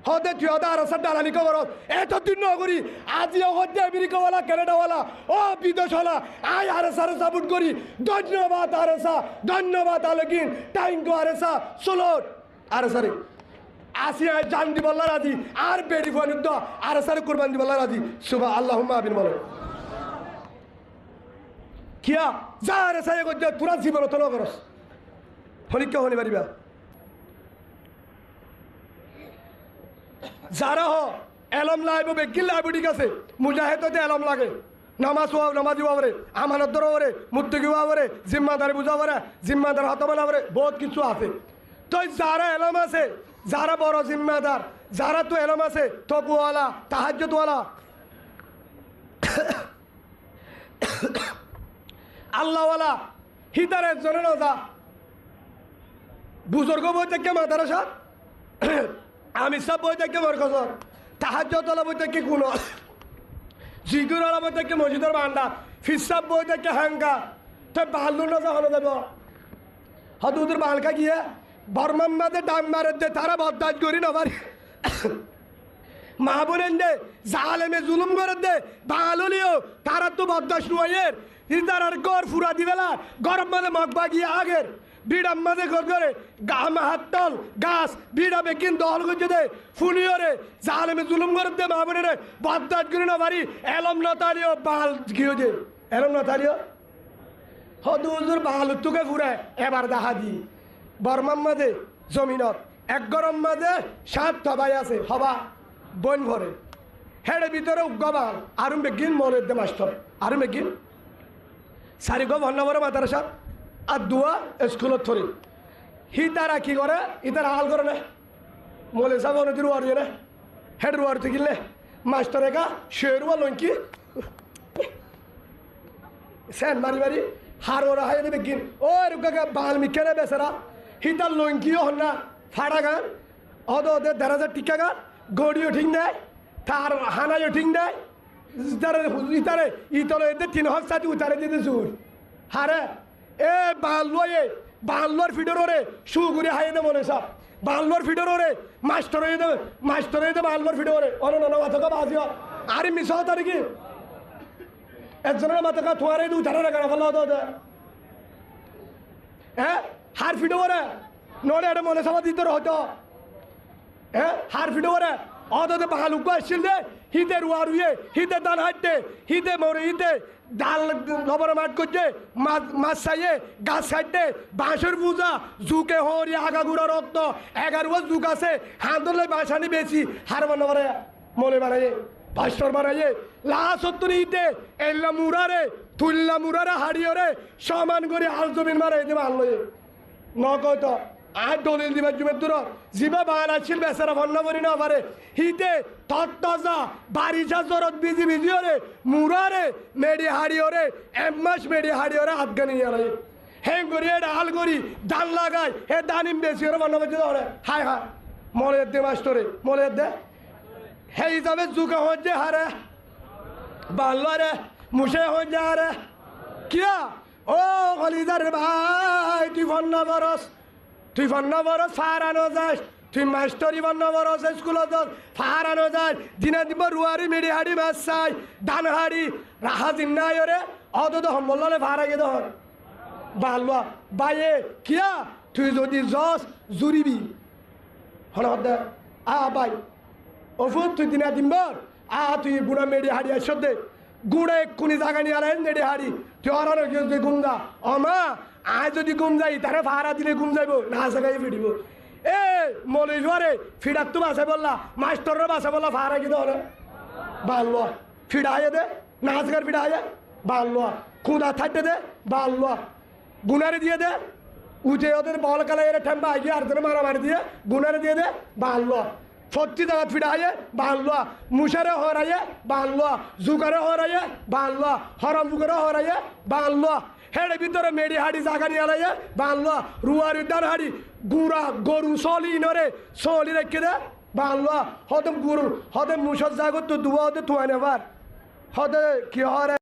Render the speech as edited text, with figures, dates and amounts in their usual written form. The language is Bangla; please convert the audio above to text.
হতে তুই হতে আর ডালানি খবর এতদিন নগরী আজিও হতে আমেরিকাওয়ালা কানাডাওয়ালা ও বিদেশওয়ালা আই আরএসআর সাপোর্ট করি ধন্যবাদ আরএসআ ধন্যবাদ আলকিন টাইঙ্কো আরএসআ সোলট আরএসআর আসিয়া জান দিবল্লা রাজি আর বেরি ফনুদ্দ আরএসআর কুরবান দিবল্লা রাজি সুবহান আল্লাহুম্মা আমিন বলো কিয়া যা আরএসআর কইতে পুরা জীবন তো নগরস হনিকে হনি পারিবা যারা হ এলম লাইব বেকিল লাইব ঠিক আছে মুজাহিদতে এলম লাগে নামাজ হওয়া নামাজি হওয়া আমানত ধরা ওরে মুত্তকি হওয়া জিম্মাদারি বুঝা ওরে জিম্মাদার হাত বানা ওরে বহুত কিছু আছে তো যারা এলম আছে যারা বড় জিম্মাদার যারা তো এলম আছে তকুওয়ালা তাহাজ্জুদওয়ালা আল্লাহওয়ালা হিতার একজনের যা বুজুর্গ বই থেকে মাদারাসা আমি সব বই থেকে মরকজ তাহাজ্জুদওয়ালা বই থেকে কোনো জিগুরওয়ালা বই থেকে মসজিদের বান্ডা ফিসাব বই থেকে হাঙ্গা তো বাল্লু না যখন যাব হদুদের বালকা গিয়ে বর্মাম্মাদে ডাম মারে দে তারা বদাজ করি না পারি মা বোনেন দে জালেমে জুলুম করে দে ভালোলিও তারা তো বদাস নুয়ের তার আর গড় ফুরা দিবেলা গরম মাঝে মগবা গিয়ে আগের বিড়াম মাঝে ঘর করে গামা হাত তল গাছ বিড়া বেকিন দল করছে দে ফুলিও রে জালেমে জুলুম করে দে মা বোনের বদাজ করি না পারি এলম না তারিও বাল গিয়ে দে এলম না তারিও হদুজুর বাল তুকে ফুরে এবার দেখা দি বর্মার মাঝে জমিনত এক গরম মাঝে 7 সবাই আছে হবা বন ভরে হেড়ে ভিতরে গবাল আরুম বেগিন মনের দে মাস্টার আরুম বেগিন সারি গো ভন্নবরে মাতারসা আর দুয়া স্কুলত থরি হি তারা কি করে ইতারা হাল করে না মলে সাহেব নদীর ওয়ার না হেড ওয়ার থেকে মাস্টার একা শেরুয়া লঙ্কি সেন মারি মারি হার ওরা হাই দেবে গিন ও রুকা বাল মিকেনে বেসারা হিতার লঙ্কিও হন না ফাড়া গান অদ ওদের 10,000 টিকা গান গড়িও ঠিক নেয় তার হানাইও ঠিক নেয় ইতারে ইতলে এদের 3 হাত সাথে উতারে দিতে জোর হারে এ বাল্লোর ফিডর ওরে সুগুরি হাই দে মনে সব বাল্লোর ফিডর ওরে মাস্টার দে বাল্লোর ফিডর ওরে অন মাথা বাজিও আরে মিস হতা নাকি একজনের মাথা থুয়ারে দু উঠারে রাখা ফেলা হতো হ্যাঁ হার ফিডো ওরে নড়ে এটা মনে সভা দিতে হতো হ্যাঁ হার ফিডো ওরে অততে বালুক আসছিল দে হিতে রুয়া রুয়ে হিতে দান হাঁটতে হিতে মরে হিতে ডাল লবণে মাঠ করছে মাছ চাইয়ে গাছ ছাড়তে বাঁশের পূজা জুকে হরি আগাগুড়া রক্ত 11 যুগ আছে হাত ধরলে বাঁশানি বেশি হার বানা বানায় মনে বানাইয়ে ভাস্কর বানাইয়ে লাসত্তর ইতে এল্লা মুরারে তুল্লা মুরারে হারিয়ে রে সমান করে হাল জমিন মারাই দেবে আল্লয়ে নকত আর দলিল দিবার জুমের দূর জিবা বান আসছিল বেচারা ভন্ন করি না পারে হিতে তত্তাজা বারিশা জরত বিজি বিজি ওরে মুরারে মেডি হারিয়ে রে 1 মাস মেডি হারিয়ে রে আফগানি আরে হ্যাং করি এটা হাল করি ধান লাগাই হে দানিম বেশি ওরে ভন্ন করতে ধরে হায় হায় মনে দে মাস্টরে মনে দে হে হিসাবে জুকা হচ্ছে হারে বাল্লো রে মুসে হচ্ছে হারে কিয়া ও কলিদার ভাই তুই ভন্ন বরস ফারানো যাস তুই মাস্টরি বন্ন বরস স্কুলত ফারানো যাস দিনে দিব রুয়ারি মেডি হাড়ি মাছ চাই ধান হাড়ি রাহা জিন্নাই রে অত সম্বলে ভাড়া গে ধর বাল্লো বাইয়ে কিয়া তুই যদি জস জুরিবি হন বাই ওফুত তুই দিনা দিনবার তুই গুড়া মেডি হাড়ি আস দে গুড়ে কোনি জায়গা নিয়ে আলেন মেডি হাড়ি তুই অরানো তুই গুম যা অমা আজ যদি গুম যাই তারে ভাড়া দিলে গুম যাইব না জায়গায় ফিরিব এ মলে জোয়ারে ফিডার তো বাসে বললা মাস্টাররা বাসে বললা ভাড়া কি ধরে বাল্লো ফিডাইয়ে দে নাচগার ফিডাইয়ে বাল্লো খুদা থাকতে দে বাল্লো গুনারে দিয়ে দে উঠে ওদের বল কালা এর ঠেম্বা গিয়ে আর মারামারি দিয়ে গুনারে দিয়ে দে বাল্লো সত্যি জায়গা ফিডাইয়ে বাল্লো মুসারে হরাইয়ে বাল্লো জুকারে হরাইয়ে বাল্লো হরম জুকারে হরাইয়ে বাল্লো হেড়ে ভিতরে মেডি হাড়ি জাগা নিয়ে আলাইয়ে বাল্লো রুয়ার উদ্যান হাড়ি গুড়া গরু সলি নরে সলি রেখে দে বাল্লো হদম গুরু হদম মুসর জাগত তো দুয়া হতে থুয়া নেবার হদে কি হরে